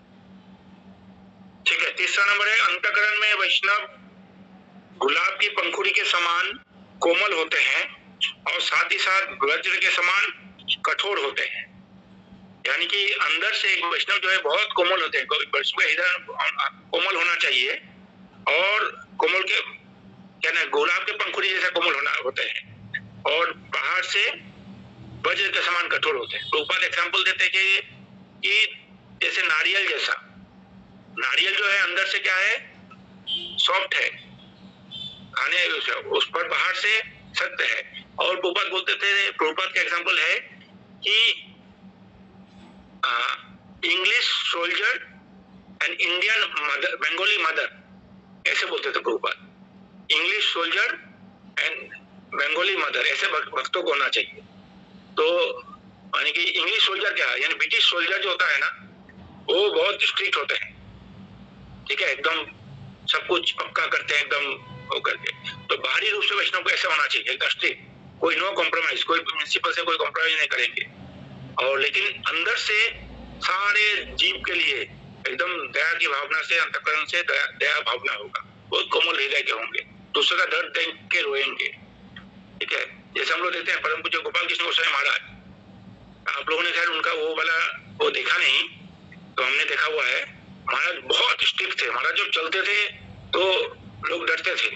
ठीक है। तीसरा नंबर है, अंतःकरण में वैष्णव गुलाब की पंखुड़ी के समान कोमल होते हैं और साथ ही साथ वज्र के समान कठोर होते हैं, यानी कि अंदर से एक वैष्णव जो है बहुत कोमल होते हैं, कोमल होना चाहिए, और कोमल के क्या ना, गुलाब के पंखुड़ी जैसा कोमल होते हैं, और बाहर से वज्र के समान कठोर होते हैं। तो ऊपर एग्जाम्पल देते हैं कि जैसे नारियल जैसा, नारियल जो है अंदर से क्या है, सॉफ्ट है, खाने उस पर बाहर से सख्त है। और प्रभुपाद बोलते थे, प्रभुपाद का एग्जाम्पल है कि English soldier and Indian mother, Bengali mother, ऐसे बोलते थे Prabhupada, English soldier and Bengali mother, ऐसे भक्तों को होना चाहिए। तो यानी कि इंग्लिश सोल्जर क्या है, यानी ब्रिटिश सोल्जर जो होता है ना, वो बहुत स्ट्रिक्ट होते हैं, ठीक है, एकदम सब कुछ पक्का करते हैं, एकदम वो करके। तो बाहरी रूप से वैष्णव को ऐसा होना चाहिए, एकदम स्ट्रिक्ट, कोई नो कॉम्प्रोमाइज, कोई प्रिंसिपल से कोई कॉम्प्रोमाइज नहीं करेंगे, और लेकिन अंदर से सारे जीव के लिए एकदम दया की भावना से, अंतःकरण से दया भावना होगा, बहुत कोमल हृदय के होंगे, दूसरे का दर्द देख के रोएंगे, ठीक है। जैसे हम लोग देखते हैं परम पूज्य गोपाल कृष्ण गोस्वामी महाराज, आप लोगों ने खैर उनका वो वाला वो देखा नहीं, तो हमने देखा हुआ है। महाराज बहुत स्ट्रिक्ट थे, महाराज जब चलते थे तो लोग डरते थे,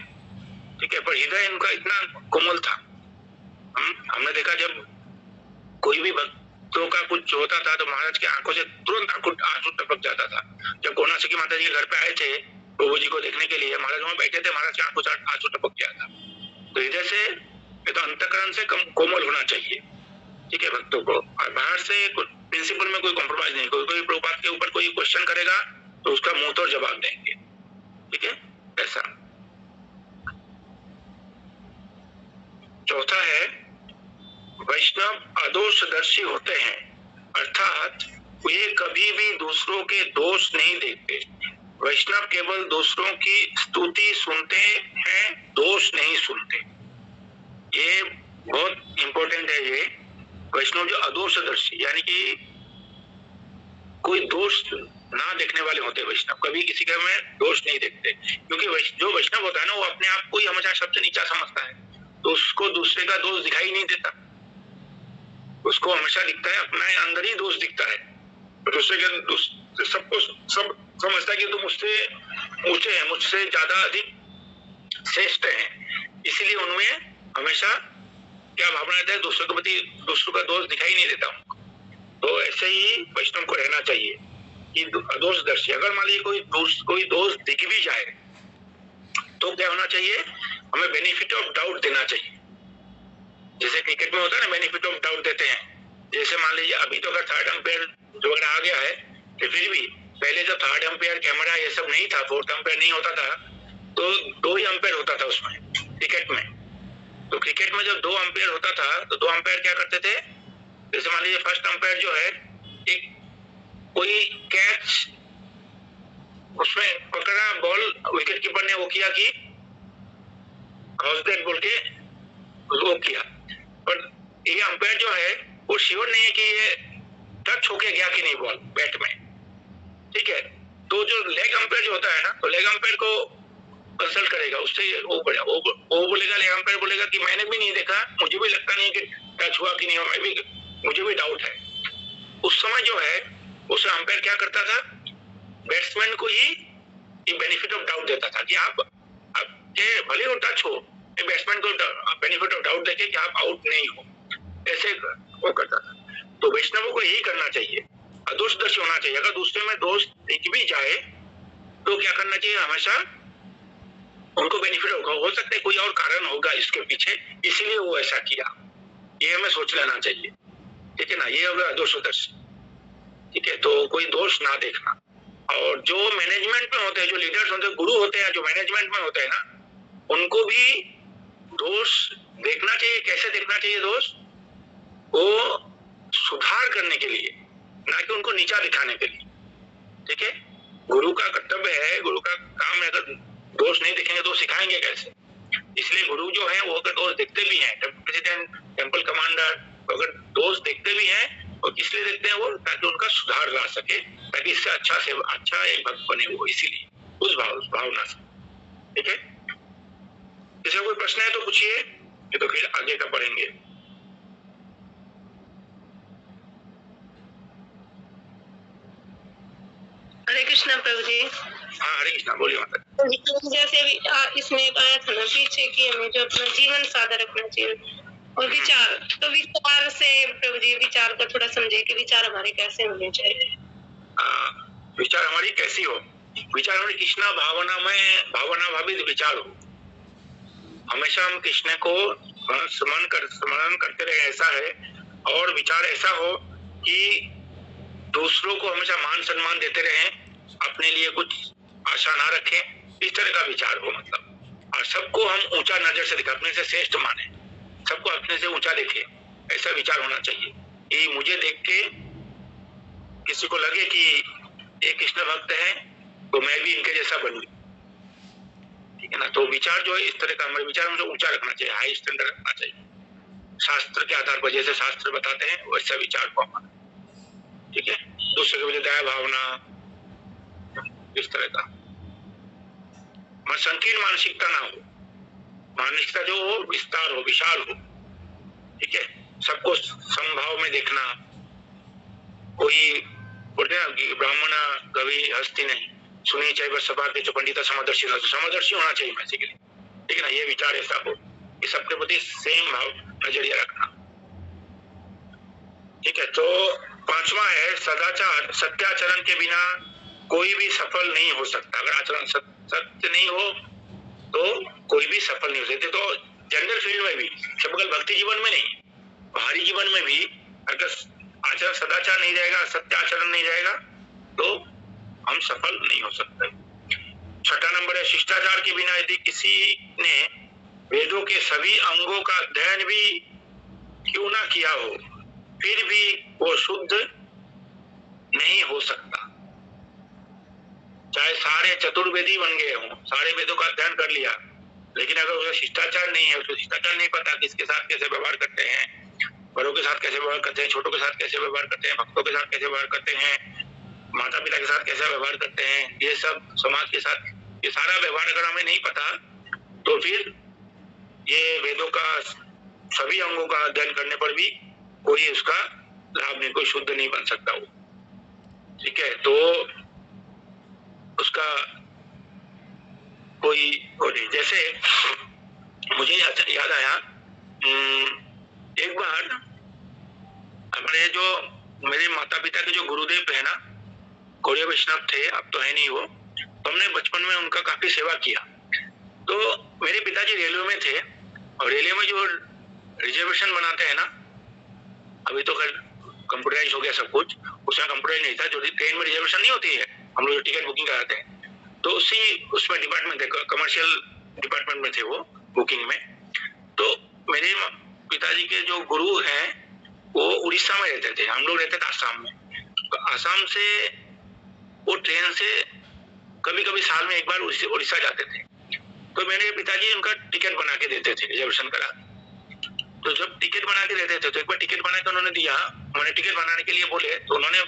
ठीक है, पर हृदय इनका इतना कोमल था। हमने देखा जब कोई भी भक्तों का कुछ होता था तो महाराज की आंखों से तुरंत आंसू टपक जाता था। जब कोणार्की माता जी के घर पे आए थे प्रभु जी को देखने के लिए, महाराज वहां बैठे थे, महाराज की आंखों से आंसू टपक गया था। तो हृदय से तो अंतःकरण से कोमल होना चाहिए, ठीक है, भक्तों को। और बाहर से प्रिंसिपल में कोई कॉम्प्रोमाइज नहीं। कोई प्रभुपाद के ऊपर कोई क्वेश्चन करेगा तो उसका मुंह तोड़ जवाब देंगे, ठीक है, ऐसा। चौथा है वैष्णव अदोषदर्शी होते हैं, अर्थात वे कभी भी दूसरों के दोष नहीं देखते। वैष्णव केवल दूसरों की स्तुति सुनते हैं, दोष नहीं सुनते। ये बहुत इंपॉर्टेंट है। ये वैष्णव जो अदोषदर्शी यानी कि कोई दोष ना देखने वाले होते हैं वैष्णव, कभी किसी का में दोष नहीं देखते। क्योंकि जो वैष्णव होता है ना, वो अपने आप को ही हमेशा सबसे नीचा समझता है, तो उसको दूसरे का दोष दिखाई नहीं देता। उसको हमेशा दिखता है अपना अंदर ही दोष दिखता है। दूसरे के सबको सब समझता है कि तुम मुझसे ऊंचे हैं, मुझसे ज्यादा अधिक श्रेष्ठ हैं, इसलिए उनमें हमेशा क्या भावना रहता है, दूसरों के प्रति दूसरों का दोष दिखाई नहीं देता उनको। तो ऐसे ही वैष्णव को रहना चाहिए कि अदोषदर्शी। अगर मान लीजिए कोई दोष दिख भी जाए तो क्या होना चाहिए, हमें बेनिफिट ऑफ डाउट देना चाहिए। जैसे क्रिकेट में होता है ना, बेनिफिट ऑफ डाउट देते हैं। जैसे मान लीजिए अभी तो अगर थर्ड अंपायर जो अगर आ गया है, तो फिर भी पहले जब थर्ड अंपायर कैमरा ये सब नहीं था, फोर्थ अंपायर नहीं होता था, तो 2 ही अंपायर होता था उसमें क्रिकेट में। तो क्रिकेट में जब 2 अंपायर होता था तो 2 अंपायर क्या करते थे, जैसे मान लीजिए फर्स्ट अंपायर जो है, एक कोई कैच उसमें पकड़ा बॉल, विकेट कीपर ने वो किया कि हाउस बोल के वो किया, पर ये अंपायर जो है वो श्योर नहीं है कि ये टच होके गया कि नहीं बॉल बैट में, ठीक है। तो जो लेग अंपायर जो होता है ना, तो लेग अंपायर को कंसल्ट करेगा, उससे वो बोलेगा, लेग अंपायर बोलेगा कि मैंने भी नहीं देखा, मुझे भी लगता नहीं कि टच हुआ कि नहीं हुआ, मुझे भी डाउट है। उस समय जो है उस अंपायर क्या करता था, बैट्समैन को ही बेनिफिट ऑफ डाउट देता था कि आप भले वो टच हो, बैट्समैन को बेनिफिट ऑफ डाउट देके कि आप आउट नहीं हो, ऐसे वो करता था। तो वैष्णवों को यही करना चाहिए, अदोषदर्शी होना चाहिए। अगर दूसरे में दोष दिख भी जाए तो क्या करना चाहिए, हमेशा उनको बेनिफिट होगा, हो सकता है कोई और कारण होगा इसके पीछे, इसलिए वो ऐसा किया, ये हमें सोच लेना चाहिए, ठीक है ना। ये होगा अदोषदर्शी, ठीक है। तो कोई दोष ना देखना। और जो मैनेजमेंट में होते हैं, जो लीडर्स होते हैं, गुरु होते हैं, जो मैनेजमेंट में होते हैं ना, उनको भी दोष देखना चाहिए। कैसे देखना चाहिए दोष, वो सुधार करने के लिए, ना कि उनको नीचा दिखाने के लिए, ठीक है। गुरु का कर्तव्य है, गुरु का काम है, अगर दोष नहीं दिखेंगे तो सिखाएंगे कैसे। इसलिए गुरु जो है वो अगर दोष दिखते भी हैं, प्रेसिडेंट, टेम्पल कमांडर, अगर दोष दिखते भी हैं और इसलिए देखते हैं वो, ताकि उनका सुधार ला सके, ताकि इससे अच्छा एक भक्त बने वो, इसीलिए उस भावना से, ठीक है। किसी कोई प्रश्न है तो पूछिए, ये तो फिर आगे का पढ़ेंगे। हरे कृष्णा प्रभु जी। हाँ हरे कृष्णा, बोलिए माता। जैसे अभी इसमें आया था ना पीछे कि हमें जो अपना जीवन सादा रखना चाहिए और विचार, तो विचार से प्रभु जी विचार का थोड़ा समझे कि विचार हमारे कैसे होने चाहिए। विचार हमारी कैसी हो, विचार हमारी कृष्णा भावना में, भावना भावित विचार हो। हमेशा हम कृष्ण को स्मरण करते रहे, ऐसा है। और विचार ऐसा हो कि दूसरों को हमेशा मान सम्मान देते रहे, अपने लिए कुछ आशा ना रखें, इस तरह का विचार हो मतलब। और सबको हम ऊंचा नजर से देखें, अपने से श्रेष्ठ माने, सबको अपने से ऊंचा देखे, ऐसा विचार होना चाहिए। कि मुझे देख के किसी को लगे कि ये कृष्ण भक्त है तो मैं भी इनके जैसा बनूं, ठीक है ना। तो विचार जो है इस तरह का, हमारे विचार मुझे ऊंचा रखना चाहिए, हाई स्टैंडर्ड रखना चाहिए। शास्त्र के आधार पर जैसे शास्त्र बताते हैं वैसा विचार को हमारा, ठीक है। दूसरे के प्रति दया भावना, इस तरह का संकीर्ण मानसिकता ना हो, मानसिकता जो हो विस्तार हो, विशाल हो, ठीक है, सबको समभाव में देखना, कोई बोलते हैं कि ब्राह्मण कवि हस्ती नहीं, सुनी चाहे बस सभा के पंडित समदर्शी ना, समदर्शी होना चाहिए बेसिकली, ठीक है ना, ये विचार ऐसा हो कि सबके प्रति सेम भाव नजरिया रखना, ठीक है। तो पांचवा है सदाचार, सत्याचरण के बिना कोई भी सफल नहीं हो सकता। अगर आचरण सत्य नहीं हो तो कोई भी सफल नहीं हो सकते। तो जनरल फील्ड में भी, केवल भक्ति जीवन में नहीं, बाहरी जीवन में भी अगर आचरण सदाचार नहीं रहेगा, सत्य आचरण नहीं रहेगा तो हम सफल नहीं हो सकते। छठा नंबर है शिष्टाचार के बिना यदि किसी ने वेदों के सभी अंगों का अध्ययन भी क्यों ना किया हो फिर भी वो शुद्ध नहीं हो सकता। चाहे सारे चतुर्वेदी बन गए हों, सारे वेदों का अध्ययन कर लिया, लेकिन अगर उसका शिष्टाचार नहीं है, उसको शिष्टाचार नहीं पता किसके साथ कैसे व्यवहार करते हैं, बड़ों के साथ कैसे व्यवहार करते हैं, छोटों के साथ कैसे व्यवहार करते हैं, भक्तों के साथ कैसे व्यवहार करते हैं, माता पिता के साथ कैसे व्यवहार करते हैं, ये सब समाज के साथ, ये सारा व्यवहार अगर हमें नहीं पता तो फिर ये वेदों का सभी अंगों का अध्ययन करने पर भी कोई उसका लाभ नहीं, कोई शुद्ध नहीं बन सकता वो, ठीक है। तो उसका कोई नहीं, जैसे मुझे याद आया एक बार हमारे जो मेरे माता पिता के जो गुरुदेव है ना, गौड़ीय वैष्णव थे, अब तो है नहीं वो, तो हमने बचपन में उनका काफी सेवा किया। तो मेरे पिताजी रेलवे में थे और रेलवे में जो रिजर्वेशन बनाते हैं ना, अभी तो कंप्यूटराइज हो गया सब कुछ, उसमें कंप्यूटराइज नहीं था, जो ट्रेन में रिजर्वेशन नहीं होती है, हम लोग टिकट बुकिंग कराते हैं, तो उसमें डिपार्टमेंट थे, कमर्शियल डिपार्टमेंट में थे वो बुकिंग में। तो मेरे पिताजी के जो गुरु हैं वो उड़ीसा में रहते थे, हम लोग रहते थे आसाम में। तो आसाम से वो ट्रेन से कभी कभी साल में एक बार उड़ीसा जाते थे। तो मेरे पिताजी उनका टिकट बना के देते थे, रिजर्वेशन करा। तो जब टिकट बना के देते थे तो एक बार टिकट बना के उन्होंने दिया, मैंने टिकट बनाने के लिए बोले, तो उन्होंने,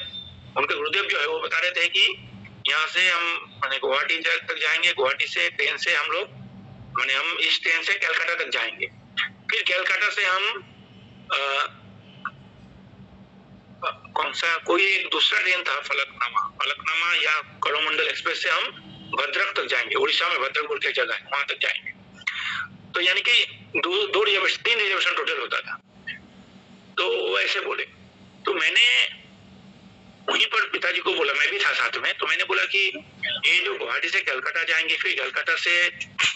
उनके गुरुदेव जो है वो बता रहे थे कि यहाँ से हम माने गुवाहाटी तक जाएंगे, गुवाहाटी से ट्रेन से हम लोग माने हम इस ट्रेन से कलकत्ता तक जाएंगे, फिर कलकत्ता से हम कौन सा कोई एक दूसरा ट्रेन था, फलकनामा या करोमंडल एक्सप्रेस से हम भद्रक तक जाएंगे, उड़ीसा में भद्रक बोल के जगह है, वहां तक जाएंगे। तो यानी कि तीन रिजर्वेशन टोटल होता था। तो वो ऐसे बोले, तो मैंने वहीं पर पिताजी को बोला, मैं भी था साथ में, तो मैंने बोला कि ये जो गुवाहाटी से कलकत्ता जाएंगे, फिर कलकत्ता से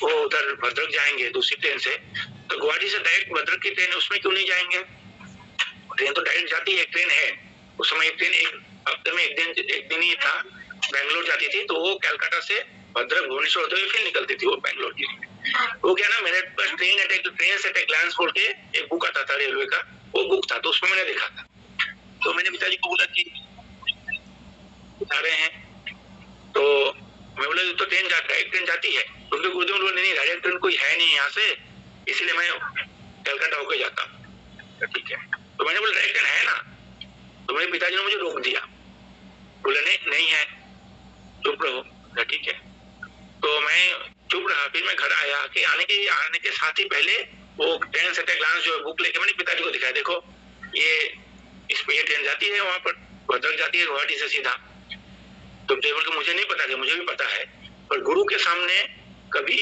वो उधर भद्रक जाएंगे दूसरी ट्रेन से, तो गुवाहाटी से डायरेक्ट भद्रक की ट्रेन उसमें क्यों नहीं जाएंगे? ट्रेन तो डायरेक्ट जाती है, एक ट्रेन है उस समय, एक ट्रेन एक हफ्ते में एक दिन ही था, बेंगलोर जाती थी, तो वो कलकत्ता से भद्रक भुवनेश्वर होते हुए फिर निकलती थी वो बेंगलोर की। वो क्या ना, मेरे पास ट्रेन से ग्लांस बोल के एक बुक आता था रेलवे का, वो बुक था, तो उसमें मैंने देखा था। तो मैंने पिताजी को बोला कि बता रहे हैं, तो मैं बोला तो ट्रेन डायरेक्ट ट्रेन जाती है, तो उनके गुरुदेव बोले नहीं, डायरेक्ट ट्रेन कोई है नहीं यहाँ से, इसलिए मैं कलकत्ता होकर जाता। ठीक है, तो मैंने बोला डायरेक्ट ट्रेन है ना, तो मेरे पिताजी ने मुझे रोक दिया, बोले नहीं है, चुप रहो। ठीक है, तो मैं चुप रहा। फिर मैं घर आया कि आने के साथ ही पहले वो ट्रेन से ग्लांस जो बुक लेके मैंने पिताजी को दिखाया, देखो ये इस पे ये ट्रेन जाती है, वहां पर भद्रक जाती है गुवाहाटी से सीधा। तो टेबल को मुझे नहीं पता था, मुझे भी पता है, पर गुरु के सामने कभी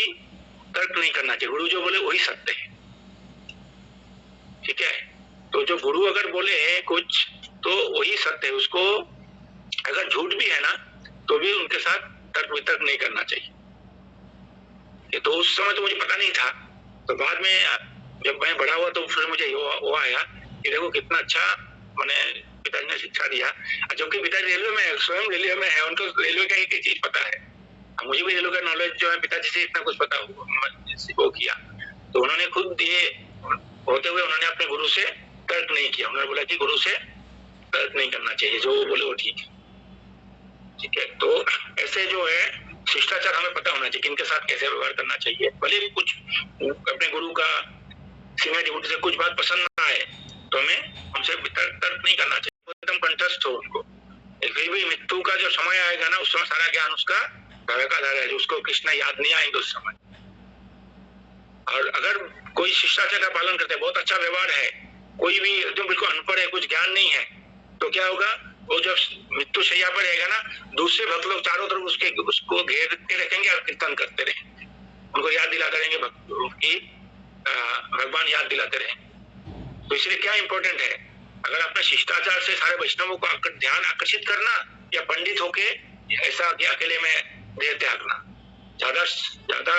तर्क नहीं करना चाहिए, गुरु जो बोले वही सत्य है। ठीक है, तो जो गुरु अगर बोले कुछ तो वही सत्य है, उसको अगर झूठ भी है ना तो भी उनके साथ तर्क वितर्क नहीं करना चाहिए। तो उस समय तो मुझे पता नहीं था, तो बाद में जब मैं बड़ा हुआ तो फिर मुझे वो आया कि देखो कितना अच्छा मैंने पिताजी ने शिक्षा दिया। जबकि पिताजी रेलवे में, स्वयं रेलवे में है, उनको रेलवे का एक चीज पता है, मुझे भी रेलवे का नॉलेज जो है पिताजी से इतना कुछ पता वो किया। तो उन्होंने खुद ये होते हुए उन्होंने अपने गुरु से तर्क नहीं किया, उन्होंने बोला कि गुरु से तर्क नहीं करना चाहिए, जो वो बोले वो ठीक है। ठीक है, तो ऐसे जो है शिष्टाचार हमें पता होना चाहिए, किनके साथ कैसे व्यवहार करना चाहिए। भले भी कुछ अपने गुरु का सीनियर डिवोटी से कुछ बात पसंद ना आए तो हमें हमसे तर्क नहीं करना चाहिए, एकदम कंठस्थ हो उनको। फिर भी मृत्यु का जो समय आएगा ना, उस समय सारा ज्ञान उसका भय का धारा है, जो उसको कृष्ण याद नहीं आएंगे उस समय। और अगर कोई शिष्टाचार का पालन करते हैं, बहुत अच्छा व्यवहार है, कोई भी एकदम बिल्कुल अनपढ़ है, कुछ ज्ञान नहीं है, तो क्या होगा, वो जब मृत्यु शैया पर रहेगा ना, दूसरे भक्त लोग चारों तरफ उसको घेर के रखेंगे और कीर्तन करते रहेंगे, उनको याद दिलाते रहेंगे कि भगवान याद दिलाते रहे। तो इसलिए क्या इंपॉर्टेंट है, अगर अपने शिष्टाचार से सारे वैष्णवों को ध्यान आकर्षित करना, या पंडित होके ऐसा कि अकेले में देह त्यागना, ज्यादा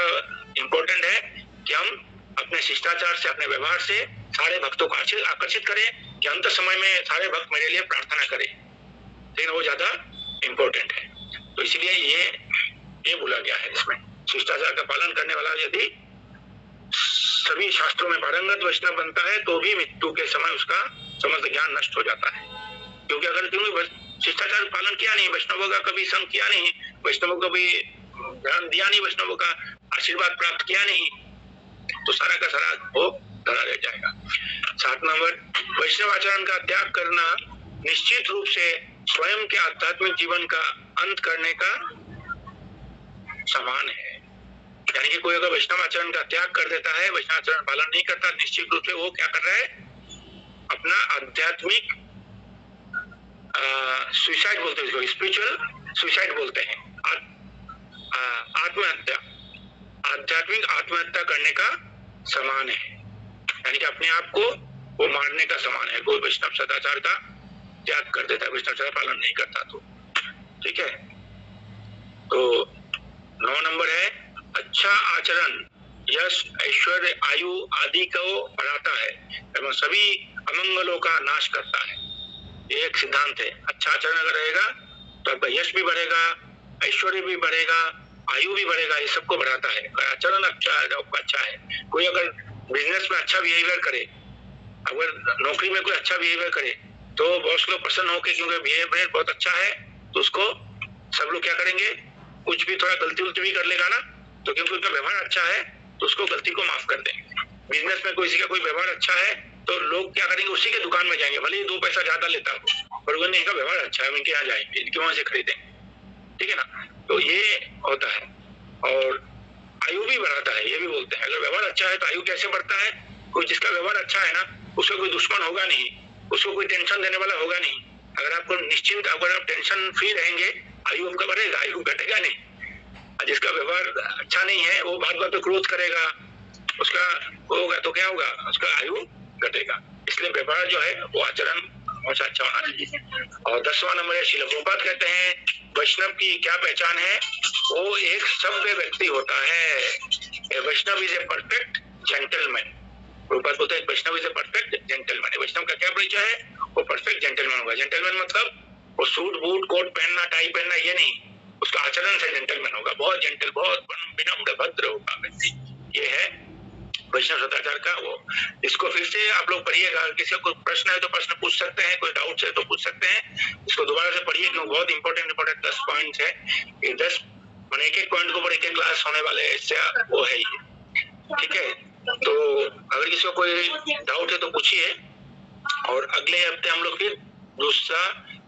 इंपॉर्टेंट है कि हम अपने शिष्टाचार से, अपने व्यवहार से सारे भक्तों को आकर्षित करें कि अंत समय में सारे भक्त मेरे लिए प्रार्थना करें, लेकिन वो ज्यादा इंपॉर्टेंट है। तो इसलिए ये बोला गया है इसमें, शिष्टाचार का पालन करने वाला यदि सभी शास्त्रों में पारंगत वैष्णव बनता है तो भी मृत्यु के समय उसका समस्त ज्ञान नष्ट हो जाता है, क्योंकि अगर तुमने शिष्टाचार पालन किया नहीं, वैष्णवों का कभी संग किया नहीं, वैष्णवों को कभी ध्यान दिया नहीं, वैष्णवों का आशीर्वाद प्राप्त किया नहीं, तो सारा का सारा वो धरा रह जाएगा। 7 नंबर, वैष्णव आचरण का त्याग करना निश्चित रूप से स्वयं के आध्यात्मिक जीवन का अंत करने का समान है। यानी कि कोई अगर वैष्णव आचरण का त्याग कर देता है, वैष्णव आचरण पालन नहीं करता, निश्चित रूप से वो क्या कर रहा है, अपना आध्यात्मिक सुसाइड बोलते हैं, स्पिरिचुअल सुसाइड बोलते हैं, आत्महत्या, आध्यात्मिक आत्महत्या करने का समान है। यानी कि अपने आप को वो मारने का समान है, कोई वैष्णव सदाचार का त्याग कर देता है, वैष्णव सदाचार पालन नहीं करता तो। ठीक है, तो 9 नंबर है, अच्छा आचरण यश, ऐश्वर्य, आयु आदि को बढ़ाता है एवं सभी अमंगलों का नाश करता है। ये एक सिद्धांत है। अच्छा आचरण अगर रहेगा तो आपका यश भी बढ़ेगा, ऐश्वर्य भी बढ़ेगा, आयु भी बढ़ेगा, ये सबको बढ़ाता है। आचरण अच्छा है, अच्छा है। कोई अगर बिजनेस में अच्छा बिहेवियर करे, अगर नौकरी में कोई अच्छा बिहेवियर करे, तो बॉस लोग प्रसन्न होकर, क्योंकि बिहेवियर बहुत अच्छा है, तो उसको सब लोग क्या करेंगे, कुछ भी थोड़ा गलती उलती भी कर लेगा ना, तो क्योंकि उसका व्यवहार अच्छा है तो उसको गलती को माफ कर देंगे। बिजनेस में किसी का कोई व्यवहार अच्छा है तो लोग क्या करेंगे, उसी के दुकान में जाएंगे, भले ही 2 पैसा ज्यादा लेता हो, पर वो इनका व्यवहार अच्छा है, इनके यहाँ जाएंगे, इनके वहां से खरीदेंगे। ठीक है ना, तो ये होता है। और आयु भी बढ़ाता है, ये भी बोलते हैं। अगर व्यवहार अच्छा है तो आयु कैसे बढ़ता है, कोई जिसका व्यवहार अच्छा है ना, उसका कोई दुश्मन होगा नहीं, उसको कोई टेंशन देने वाला होगा नहीं। अगर आपको निश्चिंत, अगर आप टेंशन फ्री रहेंगे, आयु आपका बढ़ेगा, आयु घटेगा नहीं। जिसका व्यवहार अच्छा नहीं है, वो बात बात पे क्रोध करेगा, उसका होगा तो क्या होगा, उसका आयु घटेगा। इसलिए व्यवहार जो है वो आचरण बहुत अच्छा होना चाहिए। और 10वां नंबर है, श्रील प्रभुपाद कहते हैं वैष्णव की क्या पहचान है, वो एक सभ्य व्यक्ति होता है। Vaishnav is a perfect gentleman. Prabhupad बोलते हैं Vaishnav is a perfect gentleman. Vaishnav का क्या परिचय है, वो परफेक्ट जेंटलमैन होगा। जेंटलमैन मतलब वो सूट बूट कोट पहनना, टाई पहनना, ये नहीं, उसका आचरण से जेंटलमैन होगा, बहुत जेंटल, बहुत विनम्र भद्र होगा व्यक्ति। ये है वैष्णव सदाचार का वो। इसको फिर से आप लोग पढ़िएगा, किसी को प्रश्न है तो प्रश्न पूछ सकते हैं, कोई डाउट है तो पूछ सकते हैं। इसको दोबारा से पढ़िए, क्योंकि बहुत इंपॉर्टेंट 10 पॉइंट्स है। ये 10 एक पॉइंट के ऊपर एक क्लास होने वाले हैं, इससे वो है ये। ठीक है, तो अगर किसी को कोई डाउट है तो पूछिए। और अगले हफ्ते हम लोग फिर दूसरा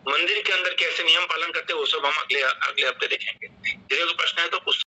मंदिर के अंदर कैसे नियम पालन करते हैं वो सब हम अगले हफ्ते देखेंगे। किसी को प्रश्न है तो पूछ